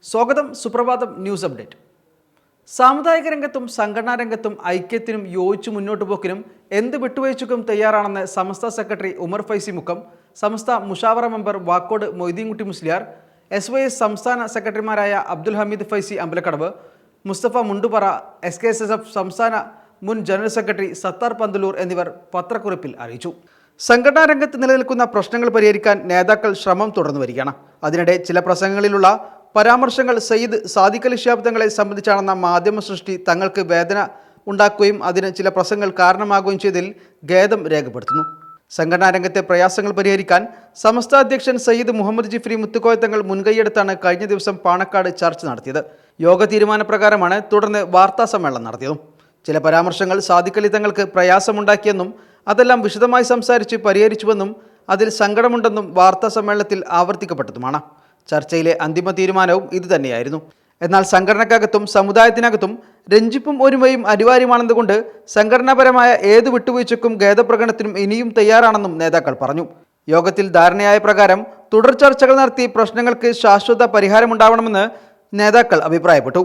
സ്വാഗതം. സുപ്രഭാതം news update. സാമുദായിക രംഗത്തും സംഘടനാ രംഗത്തും ഐക്യത്തിനും യോജിച്ചു മുന്നോട്ടു പോക്കിനും എന്ത് വിട്ടുവീഴ്ചയ്ക്കും തയ്യാറാണെന്ന് സമസ്ത സെക്രട്ടറി ഉമർ ഫൈസി മുക്കം, സമസ്ത മുഷാവറ മെമ്പർ വാക്കോട് മൊയ്തീൻകുട്ടി മുസ്ലിയാർ, SYS സംസ്ഥാന സെക്രട്ടറിമാരായ അബ്ദുൽ ഹമീദ് ഫൈസി അമ്പലക്കടവ്, മുസ്തഫ മുണ്ടുപറ, SKSSF സംസ്ഥാന മുൻ ജനറൽ സെക്രട്ടറി സത്താർ പന്തലൂർ എന്നിവർ പത്രക്കുറിപ്പിൽ അറിയിച്ചു. സംഘടനാ രംഗത്ത് നിലനിൽക്കുന്ന പ്രശ്നങ്ങൾ പരിഹരിക്കാൻ നേതാക്കൾ ശ്രമം തുടർന്നു വരികയാണ്. അതിനിടെ ചില പ്രസംഗങ്ങളിലുള്ള പരാമർശങ്ങൾ സയ്യിദ് സാദിഖ് അലി ശിഹാബ് തങ്ങളെ സംബന്ധിച്ചാണെന്ന മാധ്യമ സൃഷ്ടി തങ്ങൾക്ക് വേദന ഉണ്ടാക്കുകയും അതിന് ചില പ്രസംഗങ്ങൾ കാരണമാകുകയും ചെയ്തതിൽ ഖേദം രേഖപ്പെടുത്തുന്നു. സംഘടനാ രംഗത്തെ പ്രയാസങ്ങൾ പരിഹരിക്കാൻ സമസ്ത അധ്യക്ഷൻ സയ്യിദ് മുഹമ്മദ് ജിഫ്രി മുത്തുക്കോയ തങ്ങൾ മുൻകൈയെടുത്താണ് കഴിഞ്ഞ ദിവസം പാണക്കാട് ചർച്ച നടത്തിയത്. യോഗ തീരുമാനപ്രകാരമാണ് തുടർന്ന് വാർത്താ സമ്മേളനം നടത്തിയതും. ചില പരാമർശങ്ങൾ സാദിഖ് അലി തങ്ങൾക്ക് പ്രയാസമുണ്ടാക്കിയെന്നും അതെല്ലാം വിശദമായി സംസാരിച്ച് പരിഹരിച്ചുവെന്നും അതിൽ സങ്കടമുണ്ടെന്നും വാർത്താ സമ്മേളനത്തിൽ ആവർത്തിക്കപ്പെട്ടതുമാണ്. ചർച്ചയിലെ അന്തിമ തീരുമാനവും ഇതുതന്നെയായിരുന്നു. എന്നാൽ സംഘടനക്കകത്തും സമുദായത്തിനകത്തും രഞ്ജിപ്പും ഒരുമയും അനിവാര്യമാണെന്നുകൊണ്ട് സംഘടനാപരമായ ഏത് വിട്ടുവീഴ്ചയ്ക്കും ഖേദപ്രകടനത്തിനും ഇനിയും തയ്യാറാണെന്നും നേതാക്കൾ പറഞ്ഞു. യോഗത്തിൽ ധാരണയായ പ്രകാരം തുടർ ചർച്ചകൾ നടത്തി പ്രശ്നങ്ങൾക്ക് ശാശ്വത പരിഹാരമുണ്ടാവണമെന്ന് നേതാക്കൾ അഭിപ്രായപ്പെട്ടു.